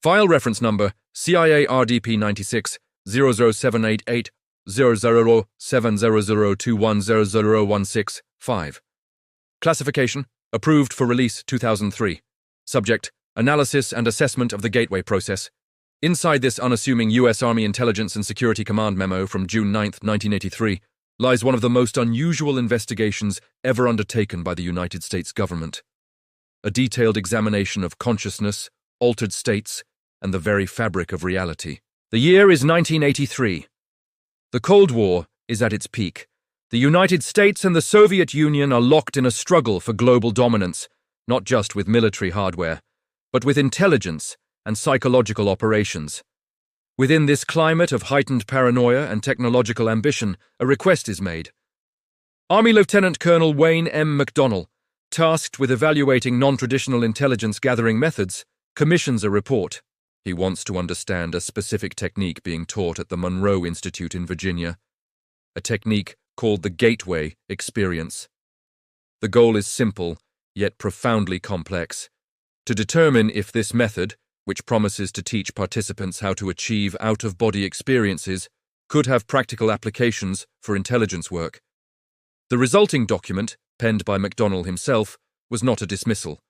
File reference number CIA RDP 96 00788 00700210016 5. Classification approved for release 2003. Subject analysis and assessment of the gateway process. Inside this unassuming U.S. Army Intelligence and Security Command memo from June 9, 1983, lies one of the most unusual investigations ever undertaken by the United States government. A detailed examination of consciousness, altered states, and the very fabric of reality. The year is 1983. The Cold War is at its peak. The United States and the Soviet Union are locked in a struggle for global dominance, not just with military hardware, but with intelligence and psychological operations. Within this climate of heightened paranoia and technological ambition, a request is made. Army Lieutenant Colonel Wayne M. McDonnell, tasked with evaluating non-traditional intelligence gathering methods, commissions a report. He wants to understand a specific technique being taught at the Monroe Institute in Virginia, a technique called the Gateway Experience. The goal is simple, yet profoundly complex: to determine if this method, which promises to teach participants how to achieve out-of-body experiences, could have practical applications for intelligence work. The resulting document, penned by McDonnell himself, was not a dismissal.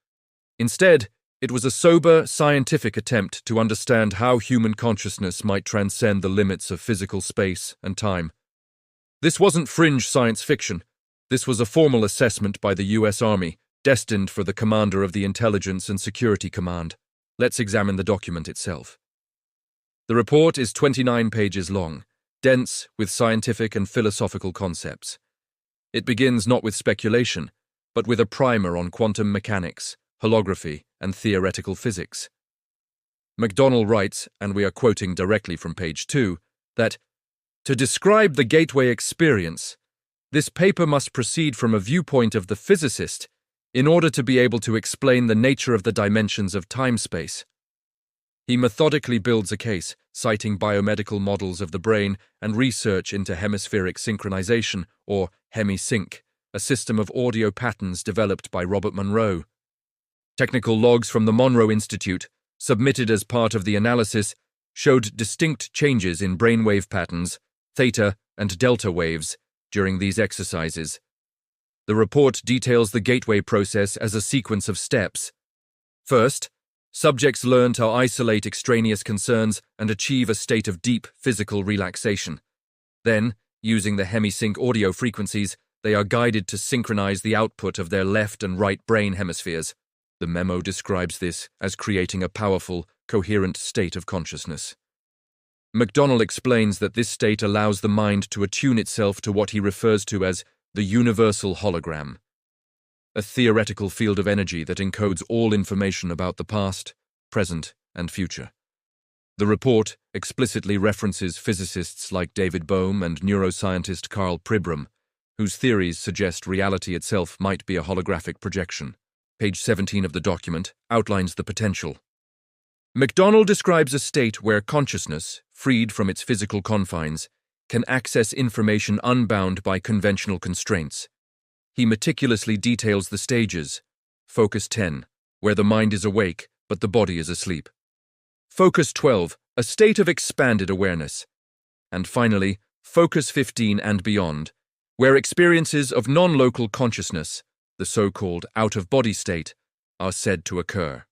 Instead, it was a sober, scientific attempt to understand how human consciousness might transcend the limits of physical space and time. This wasn't fringe science fiction. This was a formal assessment by the U.S. Army, destined for the commander of the Intelligence and Security Command. Let's examine the document itself. The report is 29 pages long, dense with scientific and philosophical concepts. It begins not with speculation, but with a primer on quantum mechanics, holography, and theoretical physics. McDonnell writes, and we are quoting directly from page 2, that, to describe the gateway experience, this paper must proceed from a viewpoint of the physicist in order to be able to explain the nature of the dimensions of time-space. He methodically builds a case, citing biomedical models of the brain and research into hemispheric synchronization, or Hemi-Sync, a system of audio patterns developed by Robert Monroe. Technical logs from the Monroe Institute, submitted as part of the analysis, showed distinct changes in brainwave patterns, theta and delta waves, during these exercises. The report details the gateway process as a sequence of steps. First, subjects learn to isolate extraneous concerns and achieve a state of deep physical relaxation. Then, using the Hemi-Sync audio frequencies, they are guided to synchronize the output of their left and right brain hemispheres. The memo describes this as creating a powerful, coherent state of consciousness. McDonnell explains that this state allows the mind to attune itself to what he refers to as the universal hologram, a theoretical field of energy that encodes all information about the past, present, and future. The report explicitly references physicists like David Bohm and neuroscientist Carl Pribram, whose theories suggest reality itself might be a holographic projection. Page 17 of the document outlines the potential. McDonnell describes a state where consciousness, freed from its physical confines, can access information unbound by conventional constraints. He meticulously details the stages. Focus 10, where the mind is awake, but the body is asleep. Focus 12, a state of expanded awareness. And finally, Focus 15 and beyond, where experiences of non-local consciousness, the so-called out-of-body state, are said to occur.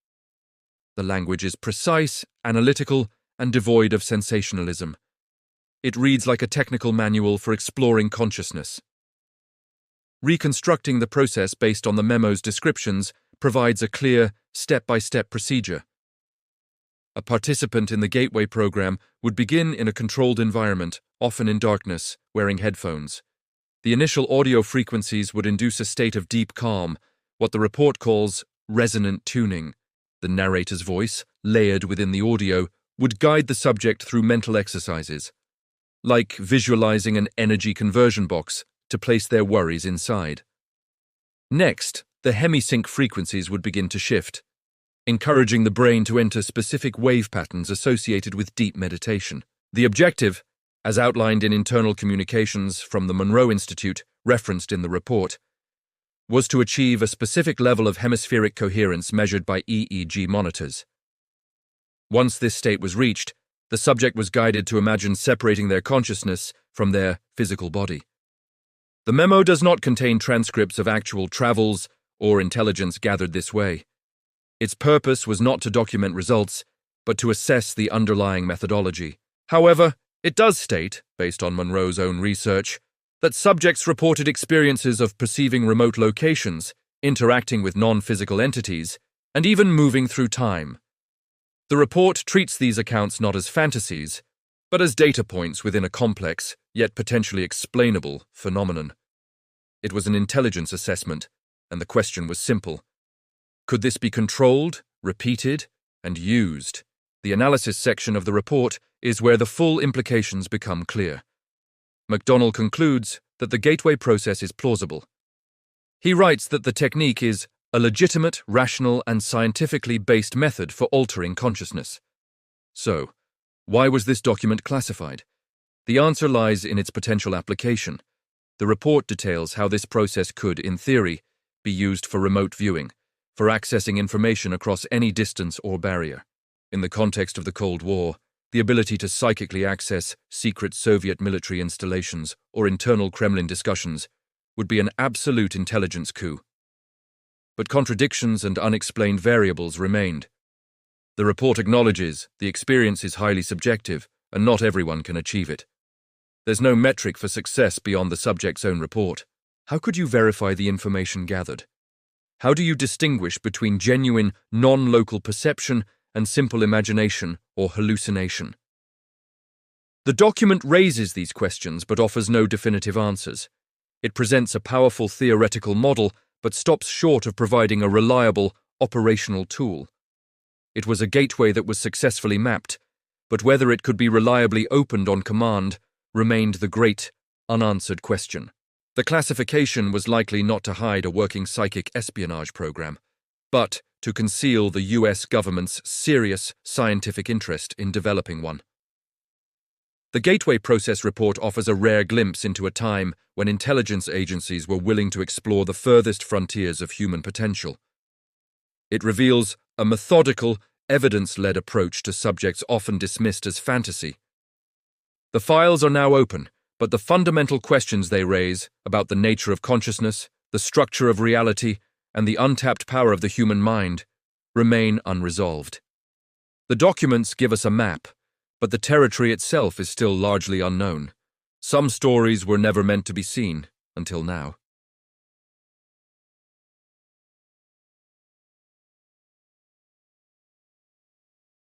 The language is precise, analytical, and devoid of sensationalism. It reads like a technical manual for exploring consciousness. Reconstructing the process based on the memo's descriptions provides a clear, step-by-step procedure. A participant in the Gateway program would begin in a controlled environment, often in darkness, wearing headphones. The initial audio frequencies would induce a state of deep calm, what the report calls resonant tuning. The narrator's voice, layered within the audio, would guide the subject through mental exercises, like visualizing an energy conversion box to place their worries inside. Next, the Hemi-Sync frequencies would begin to shift, encouraging the brain to enter specific wave patterns associated with deep meditation. The objective, as outlined in internal communications from the Monroe Institute, referenced in the report, was to achieve a specific level of hemispheric coherence measured by EEG monitors. Once this state was reached, the subject was guided to imagine separating their consciousness from their physical body. The memo does not contain transcripts of actual travels or intelligence gathered this way. Its purpose was not to document results, but to assess the underlying methodology. However, it does state, based on Monroe's own research, that subjects reported experiences of perceiving remote locations, interacting with non-physical entities, and even moving through time. The report treats these accounts not as fantasies, but as data points within a complex, yet potentially explainable, phenomenon. It was an intelligence assessment, and the question was simple. Could this be controlled, repeated, and used? The analysis section of the report is where the full implications become clear. McDonnell concludes that the gateway process is plausible. He writes that the technique is a legitimate, rational, and scientifically based method for altering consciousness. So, why was this document classified? The answer lies in its potential application. The report details how this process could, in theory, be used for remote viewing, for accessing information across any distance or barrier. In the context of the Cold War, the ability to psychically access secret Soviet military installations or internal Kremlin discussions would be an absolute intelligence coup. But contradictions and unexplained variables remained. The report acknowledges the experience is highly subjective and not everyone can achieve it. There's no metric for success beyond the subject's own report. How could you verify the information gathered? How do you distinguish between genuine, non-local perception and simple imagination or hallucination? The document raises these questions but offers no definitive answers. It presents a powerful theoretical model but stops short of providing a reliable, operational tool. It was a gateway that was successfully mapped, but whether it could be reliably opened on command remained the great, unanswered question. The classification was likely not to hide a working psychic espionage program, but to conceal the US government's serious scientific interest in developing one. The Gateway Process Report offers a rare glimpse into a time when intelligence agencies were willing to explore the furthest frontiers of human potential. It reveals a methodical, evidence-led approach to subjects often dismissed as fantasy. The files are now open, but the fundamental questions they raise about the nature of consciousness, the structure of reality, and the untapped power of the human mind remain unresolved. The documents give us a map, but the territory itself is still largely unknown. Some stories were never meant to be seen until now.